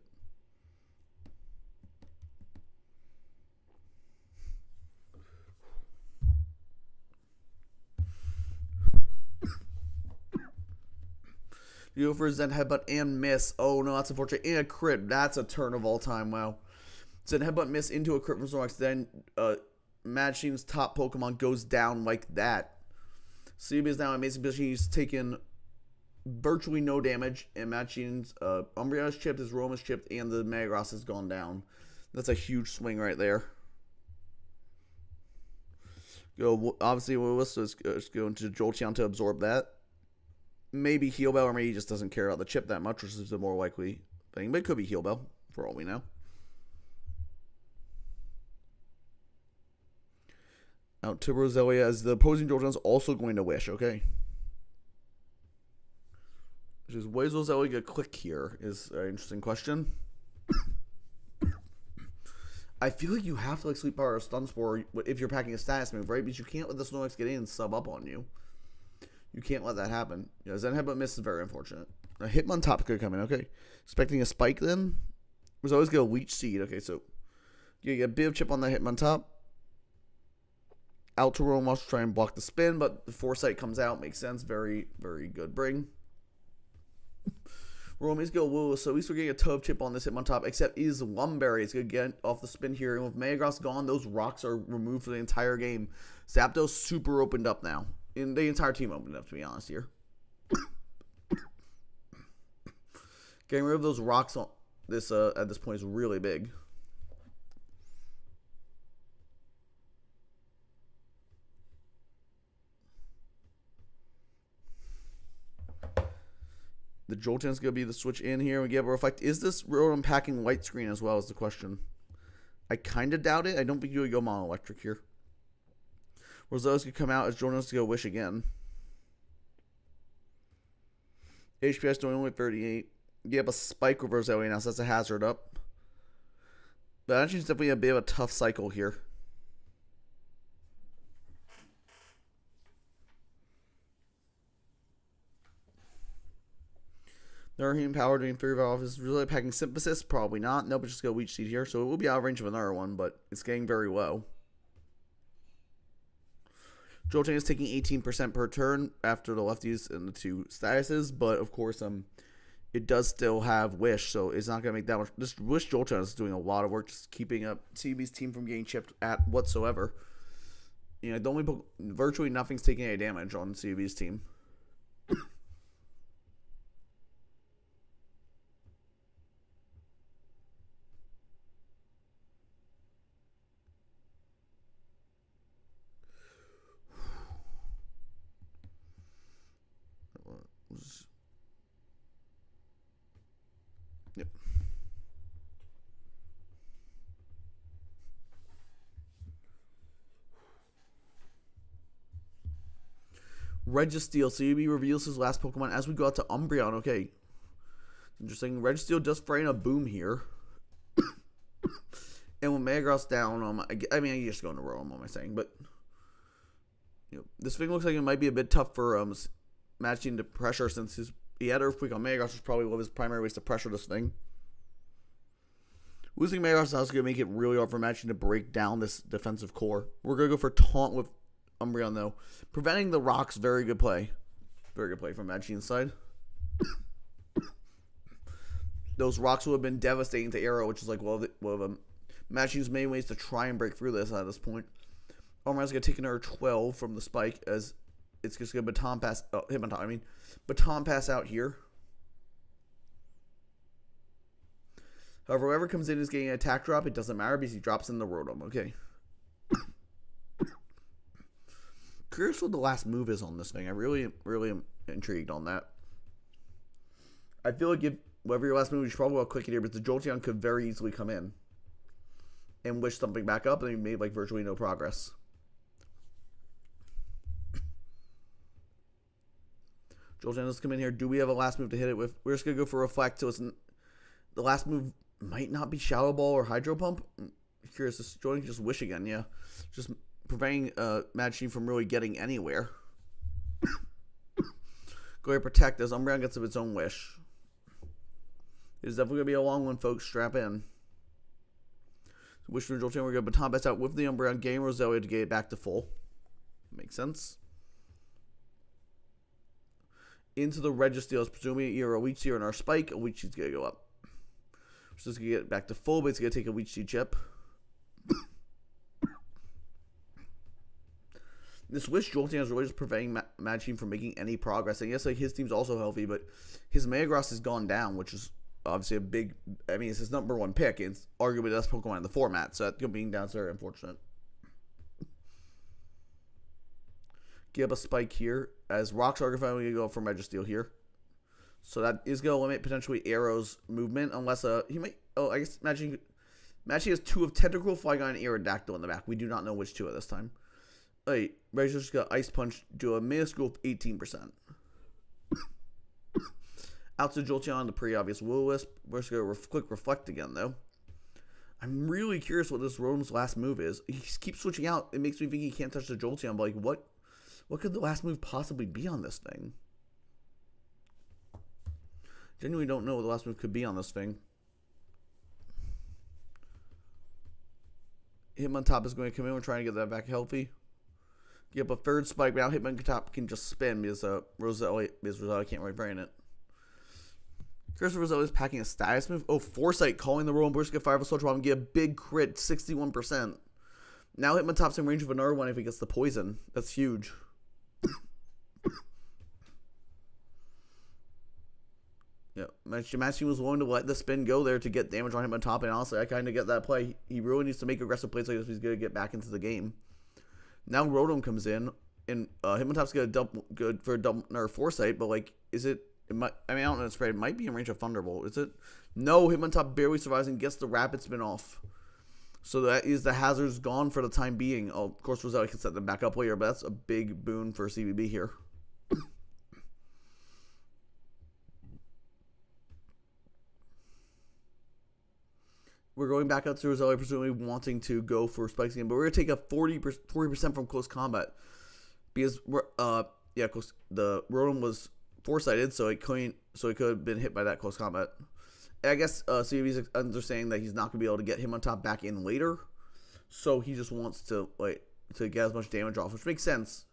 You go for a Zen Headbutt and miss. Oh no, that's unfortunate. And a crit. That's a turn of all time. Wow. Zen Headbutt miss into a crit from Snorlax. Then Machine's top Pokemon goes down like that. CB is now in amazing position. He's taken virtually no damage. And Machine's Umbreon is chipped, his Rotom is chipped, and the Metagross has gone down. That's a huge swing right there. Obviously, Willis is going to Jolteon to absorb that. Maybe Heal Bell, or maybe he just doesn't care about the chip that much, which is the more likely thing. But it could be Heal Bell, for all we know. Out to Roselia, as the opposing Jolteon's also going to Wish, okay? Which is, what is Roselia going to click here, is an interesting question. I feel like you have to like Sleep Power or Stun Spore if you're packing a status move, right? Because you can't let the Snorlax get in and sub up on you. You can't let that happen. Yeah, Zen Headbutt miss is very unfortunate. A Hitmontop could come in. Okay. Expecting a spike then. Was always going to Leech Seed. Okay, so you get a bit of chip on that Hitmontop. Out to Rotom wants to try and block the spin, but the Foresight comes out. Makes sense. Very, very good bring. Rotom is going to woo, so at least we're getting a toe of chip on this Hitmontop, except is Lumberry. It's going to get off the spin here. And with Metagross gone, those rocks are removed for the entire game. Zapdos super opened up now. And the entire team opened up, to be honest here. Getting rid of those rocks on this at this point is really big. The Jolteon's going to be the switch in here. We get a Reflect. Is this Rotom packing Light Screen as well, is the question. I kind of doubt it. I don't think you would go Mono Electric here. Roselia's going to come out as Jolteon's to go Wish again. HPS doing only 38. You have a Spike with Roselia now, so that's a hazard up. But actually, it's definitely a bit of a tough cycle here. Neurohealing power doing 3 valve is really packing synthesis. Probably not. Nope, just go Leech Seed here. So it will be out of range of another one, but it's getting very low. Jolting is taking 18% per turn after the lefties and the 2 statuses, but of course, it does still have Wish, so it's not going to make that much. This Wish Jolteon is doing a lot of work, just keeping up CB's team from getting chipped at whatsoever. You know, the only virtually nothing's taking any damage on CB's team. Yep. Registeel. CB reveals his last Pokemon as we go out to Umbreon. Okay. Interesting. Registeel does frame a boom here. And with Metagross down, I mean, I just go into Rotom, what am I saying? But you know, this thing looks like it might be a bit tough for matching the pressure since he had Earthquake on Metagross, which is probably one of his primary ways to pressure this thing. Losing Metagross is also going to make it really hard for matching to break down this defensive core. We're going to go for Taunt with Umbreon, though. Preventing the rocks, very good play. Very good play from Matching's side. Those rocks would have been devastating to Arrow, which is like one of Matching's main ways to try and break through this at this point. Umbreon's going to take another 12 from the spike as it's just going to baton pass. Baton pass out here. However, whoever comes in is getting an attack drop. It doesn't matter because he drops in the Rotom. Okay. Curious what the last move is on this thing. I really am intrigued on that. I feel like if whatever your last move, you should probably quick it here, but the Jolteon could very easily come in and wish something back up, and he made like virtually no progress. Jolteon does come in here. Do we have a last move to hit it with? We're just gonna go for Reflect. So the last move might not be Shadow Ball or Hydro Pump. I'm curious. This Jolteon can just wish again. Yeah, just preventing Matching from really getting anywhere. Go ahead, Protect as Umbreon gets of its own wish. It's definitely gonna be a long one, folks. Strap in. Wish from Jolteon. We're gonna Baton Pass out with the Umbreon, game Roselia to get it back to full. Makes sense. Into the Registeel, presuming either a Leech Seed or our Spike. A Leech Seed's gonna go up. So it's gonna get back to full, but it's gonna take a Leech Seed chip. This Wish Jolteon is really just preventing Matching from making any progress. And yes, like his team's also healthy, but his Metagross has gone down, which is obviously a big. I mean, it's his #1 pick. It's arguably the best Pokemon in the format, so that being down is very unfortunate. Give a Spike here as Rocks are finally gonna go up from Registeel here, so that is gonna limit potentially Arrow's movement unless he might. Oh, I guess Matching has 2 of Tentacle, Flygon, and Aerodactyl in the back. We do not know which 2 at this time. Wait, Registeel's just got Ice Punch, do a minuscule 18%. Out to Jolteon, the pretty obvious Will-O-Wisp. We're just going to click Reflect again, though. I'm really curious what this Rotom's last move is. He keeps switching out. It makes me think he can't touch the Jolteon, but like, what could the last move possibly be on this thing? Genuinely don't know what the last move could be on this thing. Hitmontop is going to come in. We're trying to get that back healthy. Yep, a third Spike. Now Hitmontop can just spin because Roselia can't really brain it. Curse Roselia is packing a status move. Oh, Foresight calling the Rotom Burst, get Fire Soldier Bomb and get a big crit, 61%. Now Hitmontop's in range of another one if he gets the poison. That's huge. Yeah, Matching was willing to let the spin go there to get damage on Hitmontop, and honestly, I kind of get that play. He really needs to make aggressive plays like this if he's going to get back into the game. Now Rotom comes in, and Hitmontop's going to good for a double or Foresight, but like, is it? I mean, I don't know. It's right. It might be in range of Thunderbolt. Is it? No, Hitmontop barely survives and gets the Rapid Spin off. So that is the hazards gone for the time being. Oh, of course, Roselia can set them back up later, but that's a big boon for CBB here. We're going back out to Roselia, presumably wanting to go for Spikes again, but we're going to take a 40% from close combat. Because, the Rotom was foresighted, so it couldn't So he could have been hit by that close combat. And I guess CV's understanding that he's not going to be able to get him on top back in later. So he just wants to get as much damage off, which makes sense.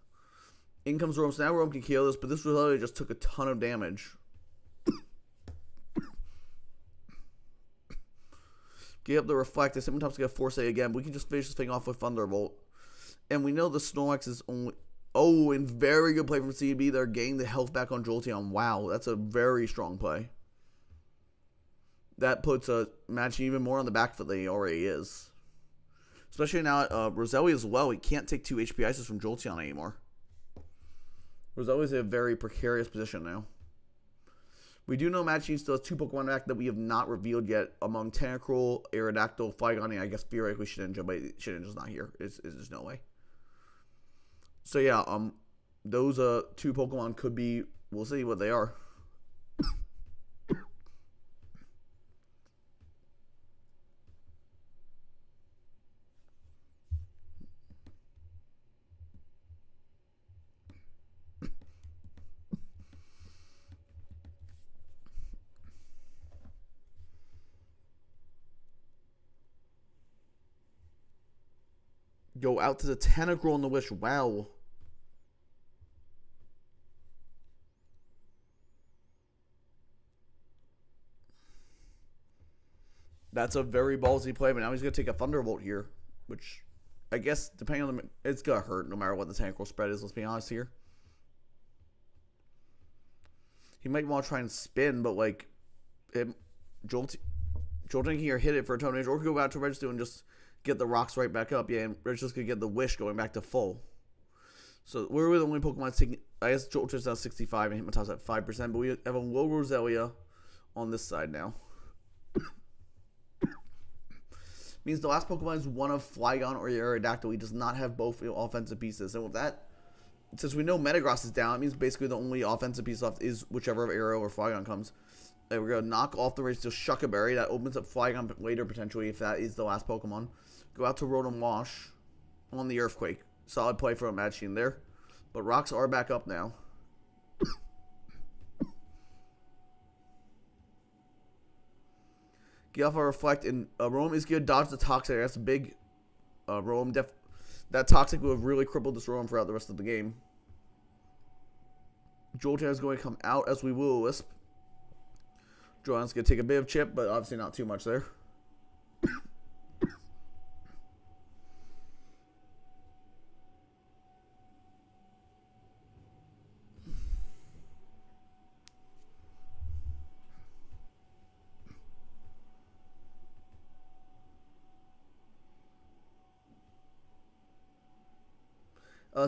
In comes Rome, so now Rome can kill this, but this really just took a ton of damage. Get up the reflect. Sometimes get Force A again. We can just finish this thing off with Thunderbolt. And we know the Snorlax is only... Oh, and very good play from CB. They're getting the health back on Jolteon. Wow, that's a very strong play. That puts a match even more on the back foot than he already is. Especially now Roselia as well. He can't take 2 HP Ices from Jolteon anymore. Roselia's in a very precarious position now. We do know Machine still has 2 Pokemon back that we have not revealed yet among Tentacruel, Aerodactyl, Flygon, and I guess theoretically Shedinja, but Shedinja's not here. There's no way. So yeah, those 2 Pokemon could be, we'll see what they are. Go out to the Tentacruel on the Wish. Wow. That's a very ballsy play, but now he's going to take a Thunderbolt here, which I guess, depending on it's going to hurt no matter what the Tentacruel spread is, let's be honest here. He might want to try and spin, but like, Jolteon here hit it for a ton of damage, or could go out to Register and just get the rocks right back up. Yeah, and Register's going to get the Wish going back to full. So we're the only Pokemon taking, I guess Jolteon's now 65 and Hitmonta's at 5%, but we have a low Roselia on this side now. Means the last Pokemon is one of Flygon or Aerodactyl. He does not have both offensive pieces. And with that, since we know Metagross is down, it means basically the only offensive piece left is whichever of Aero or Flygon comes. And we're going to knock off the race to Shuckaberry. That opens up Flygon later, potentially, if that is the last Pokemon. Go out to Rotom Wash on the Earthquake. Solid play for a Machine there. But rocks are back up now. Get off a Reflect, and Rotom is going to dodge the Toxic. That's a big Rotom. That Toxic would have really crippled this Rotom throughout the rest of the game. Jolteon is going to come out as we Will-O-Wisp. Jolteon's going to take a bit of chip, but obviously not too much there.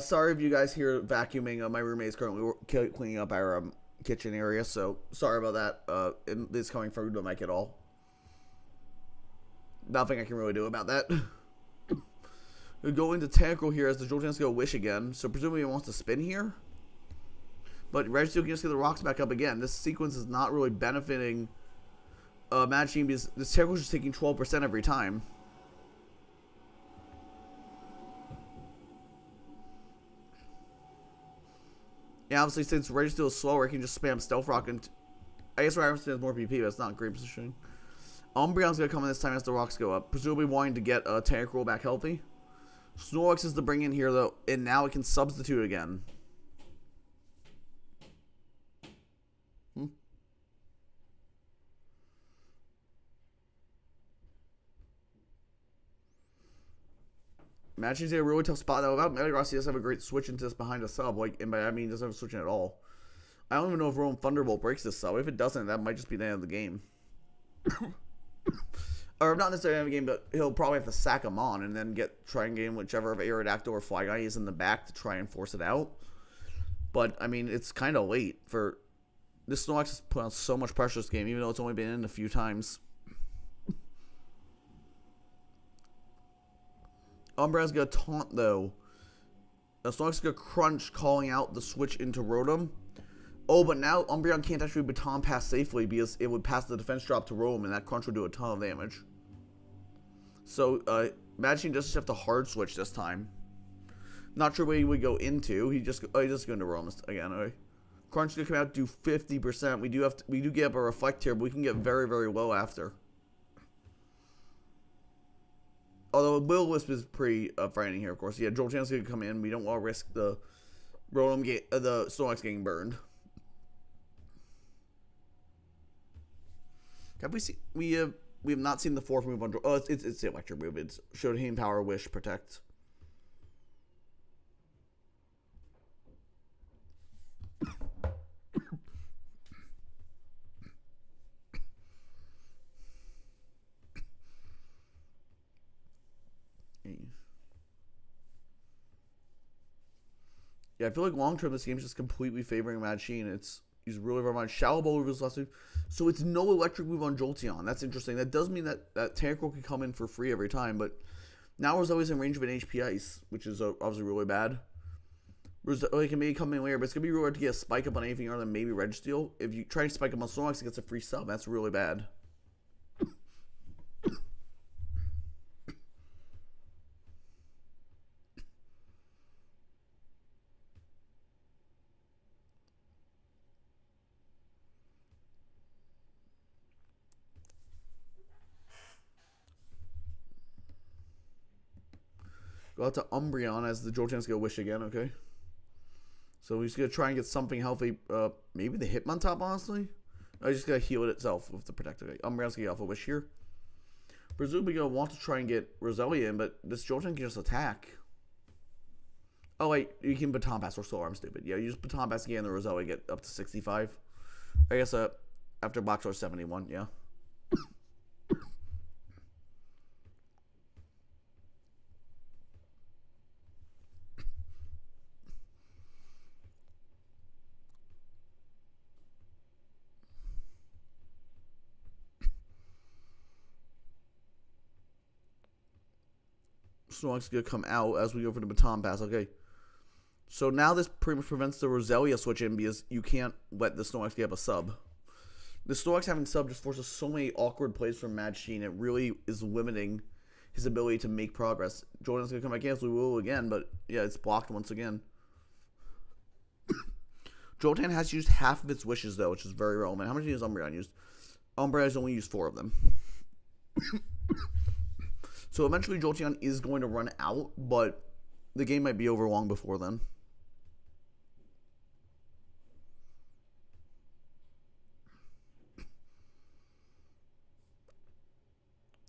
Sorry if you guys hear vacuuming. My roommate is currently cleaning up our kitchen area, so sorry about that. It's coming from the mic at all. Nothing I can really do about that. We go into Tentacruel here as the Jolteon's go Wish again, so presumably he wants to spin here. But Registeel can just get the rocks back up again. This sequence is not really benefiting Machine because this Tentacruel's just taking 12% every time. Yeah, obviously, since Registeel is slower, he can just spam Stealth Rock, and I guess Ryerson has more PP, but it's not great positioning. Umbreon's going to come in this time as the rocks go up, presumably wanting to get Tentacruel back healthy. Snorlax is the bring in here, though, and now it can substitute again. Machine's in a really tough spot, though. Without Metagross, he does have a great switch into this behind a sub. Like, and by that I mean, he doesn't have a switch in at all. I don't even know if Rotom Thunderbolt breaks this sub. If it doesn't, that might just be the end of the game. Or not necessarily the end of the game, but he'll probably have to sack him on and then try and game whichever of Aerodactyl or Flygon is in the back to try and force it out. But, I mean, it's kind of late for... This Snorlax has put on so much pressure this game, even though it's only been in a few times. Umbreon's going to taunt, though. Snorlax is going to crunch, calling out the switch into Rotom. Oh, but now Umbreon can't actually baton pass safely because it would pass the defense drop to Rotom, and that crunch would do a ton of damage. So, Machine does have to hard switch this time. Not sure where he would go into. He just going to Rotom again, okay? Crunch is gonna come out, do 50%. We do get up a reflect here, but we can get very, very low after. Although Will-O-Wisp is pretty frightening here, of course. Yeah, Jolteon's gonna come in. We don't want to risk the the Snorlax getting burned. Have we seen we have not seen the fourth move on? Oh, it's the electric move. It's Shodan Power, Wish, Protect. Yeah, I feel like long term this game's just completely favoring Mad Sheen. He's really very much Shallow Bowl reveals last move. So it's no electric move on Jolteon. That's interesting. That does mean that Tentacruel can come in for free every time, but now Roselli's in range of an HP Ice, which is obviously really bad. Roselli can maybe come in later, but it's going to be really hard to get a spike up on anything other than maybe Registeel. If you try to spike up on Snorlax, it gets a free sub. That's really bad. Go out to Umbreon as the Jolteon's going to Wish again, okay? So he's going to try and get something healthy. Maybe the Hitmontop, honestly? He's just going to heal it itself with the Protect. Okay, Umbreon's going to get off a Wish here. Presumably going to want to try and get Roselia in, but this Jolteon can just attack. Oh, wait. You can Baton Pass or Solar. I'm stupid. Yeah, you just Baton Pass again and the Roselia get up to 65. I guess after Black Sword 71, yeah. Snorlax is going to come out as we go for the Baton Pass. Okay. So now this pretty much prevents the Roselia switch in because you can't let the Snorlax get up a sub. The Snorlax having sub just forces so many awkward plays from Mad Sheen. It really is limiting his ability to make progress. Jordan's going to come back in as we will again, but yeah, it's blocked once again. Jolteon has used half of its wishes, though, which is very relevant. How much has Umbreon used? Umbreon has only used 4 of them. So eventually Jolteon is going to run out, but the game might be over long before then.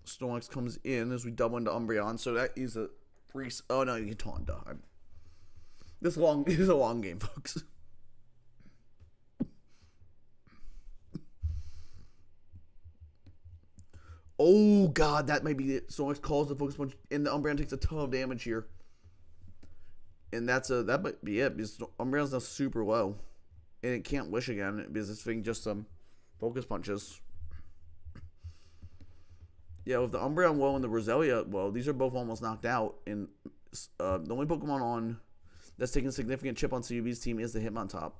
Snorlax comes in as we double into Umbreon, so that is a free. Oh no, you can taunt. This is a long game, folks. Oh god, that might be it. Snorlax calls the focus punch, and the Umbreon takes a ton of damage here. And that might be it, because Umbreon's now super low. And it can't Wish again, because it's being just some focus punches. Yeah, with the Umbreon low and the Roselia low, these are both almost knocked out. And the only Pokemon on that's taking a significant chip on CUB's team is the Hitmontop.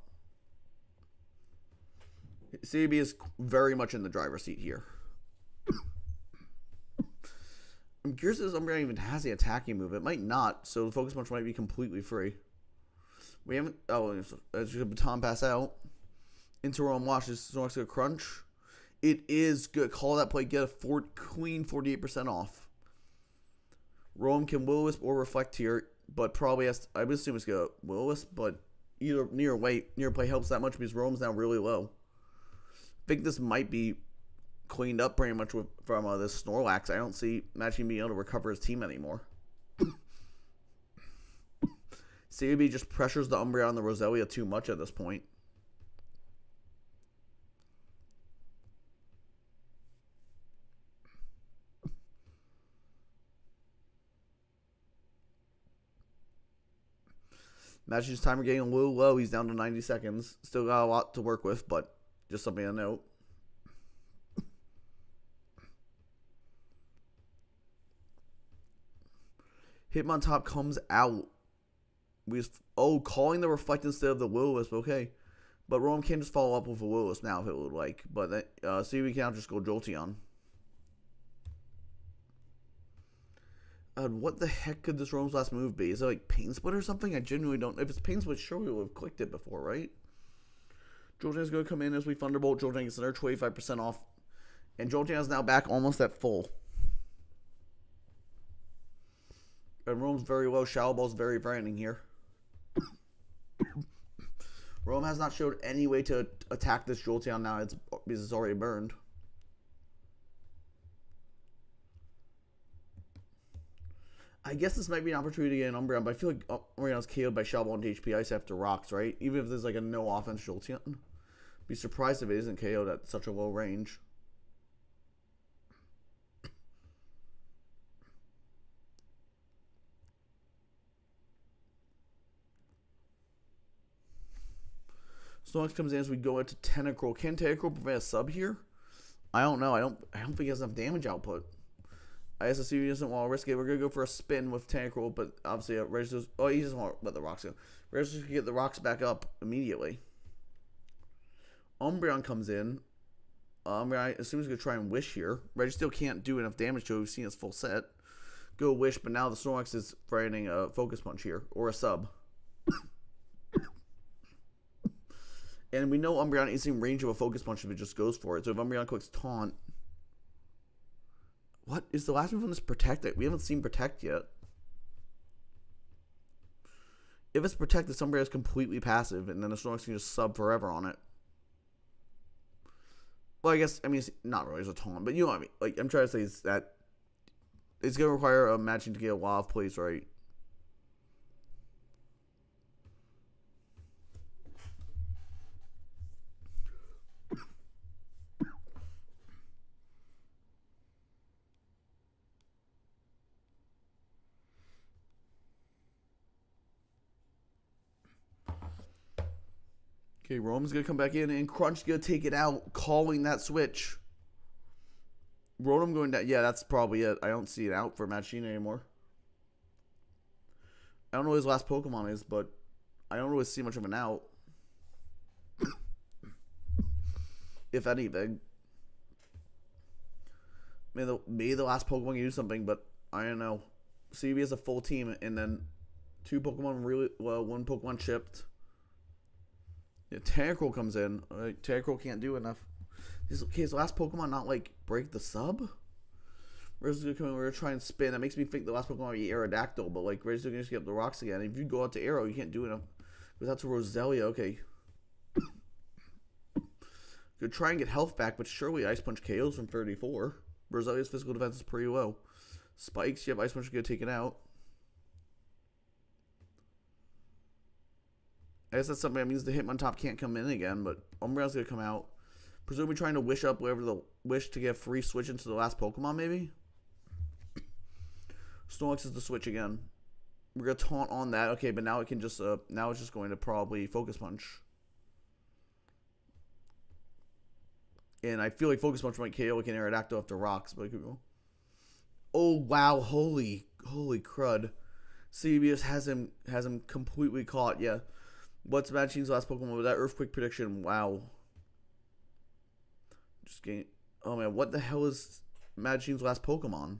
CUB is very much in the driver's seat here. I'm curious if this Umbreon even has the attacking move. It might not, so the focus punch might be completely free. We haven't. Oh, it's just a Baton Pass out. Into Roam Watch. Is Snorlax going to crunch? It is good. Call that play. Get a clean 48% off. Roam can Will-O-Wisp or Reflect here, but probably has. I would assume it's going to Will-O-Wisp, but either near play helps that much because Roam's now really low. I think this might be cleaned up pretty much from this Snorlax. I don't see Mad Sheen being able to recover his team anymore. CUB just pressures the Umbreon and the Roselia too much at this point. Mad Sheen's timer getting a little low. He's down to 90 seconds. Still got a lot to work with, but just something to note. Hitmontop comes out. Calling the Reflect instead of the Will-O-Wisp. Okay. But Roam can just follow up with a Will-O-Wisp now if it would like. But see, we can now just go Jolteon. What the heck could this Roam's last move be? Is it like Pain Split or something? I genuinely don't. If it's Pain Split, sure we would have clicked it before, right? Jolteon is going to come in as we Thunderbolt. Jolteon gets another 25% off. And Jolteon is now back almost at full. And Rome's very low. Shadow Ball's very threatening here. Rome has not showed any way to attack this Jolteon now because it's already burned. I guess this might be an opportunity to get an Umbreon, but I feel like Umbreon's KO'd by Shadow Ball and HP Ice after rocks, right? Even if there's like a no offense Jolteon. Be surprised if it isn't KO'd at such a low range. Snorlax comes in as we go into Tentacruel. Can Tentacruel prevent a sub here? I don't know. I don't think he has enough damage output. I guess he doesn't want to risk it. We're going to go for a spin with Tentacruel, but obviously Register's... Oh, he doesn't want to let the rocks go. Register can get the rocks back up immediately. Umbreon comes in. Umbreon assumes he's going to try and Wish here. Register can't do enough damage to it. We've seen his full set. Go Wish, but now the Snorlax is threatening a Focus Punch here, or a sub. And we know Umbreon is in range of a Focus Punch if it just goes for it. So if Umbreon clicks Taunt... What? Is the last move on this Protect? We haven't seen Protect yet. If it's Protect, this Umbreon is completely passive, and then the Snorlax can just sub forever on it. Well, I guess, I mean, it's not really as a taunt, but you know what I mean. Like, I'm trying to say is that it's going to require a matching to get a lot of plays right. Okay, Rome's going to come back in, and Crunch's going to take it out, calling that switch. Rotom going down. Yeah, that's probably it. I don't see it out for Machine anymore. I don't know what his last Pokemon is, but I don't really see much of an out. If anything. Maybe the last Pokemon can do something, but I don't know. CB has a full team, and then 2 Pokemon really... Well, 1 Pokemon chipped. Yeah, Tentacruel comes in. Tentacruel can't do enough. Okay, his last Pokemon not, like, break the sub? Razor's gonna come in, we're gonna try and spin. That makes me think the last Pokemon would be Aerodactyl, but, like, Razor's gonna just get up the rocks again. If you go out to Arrow, you can't do enough. Because that's a Roselia, okay. Could try and get health back, but surely Ice Punch KOs from 34. Roselia's physical defense is pretty low. Spikes, you have Ice Punch gonna take it out. I guess that's something that means the Hitmontop can't come in again, but Umbreon's going to come out. Presumably trying to wish up whatever the wish to get a free switch into the last Pokemon, maybe? Snorlax is the switch again. We're going to taunt on that. Okay, but now it can just, now it's just going to probably Focus Punch. And I feel like Focus Punch might KO like an Aerodactyl after rocks, but it could go. Oh, wow. Holy crud. CBS has him completely caught, yeah. What's Machine's last Pokemon? Was that Earthquake prediction? Wow. Just getting... Oh, man. What the hell is Machine's last Pokemon?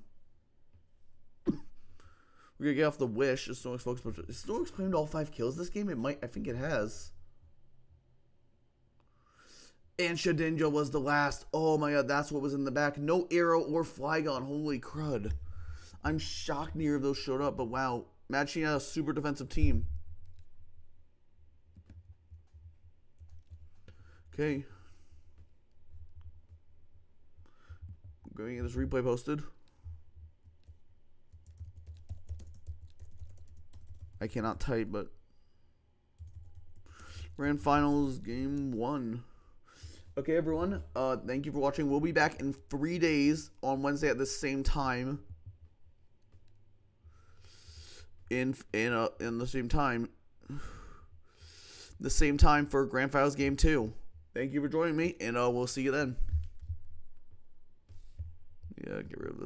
We're going to get off the Wish. Snorlax Focus Punch. Has Snorlax claimed all 5 kills this game? It might. I think it has. And Shedinja was the last. Oh, my God. That's what was in the back. No Arrow or Flygon. Holy crud. I'm shocked neither of those showed up. But, wow. Machine had a super defensive team. Okay. I'm going to get this replay posted. I cannot type, but Grand Finals Game 1. Okay, everyone. Thank you for watching. We'll be back in 3 days on Wednesday at the same time. In the same time. The same time for Grand Finals Game 2. Thank you for joining me, and we'll see you then. Yeah, get rid of this.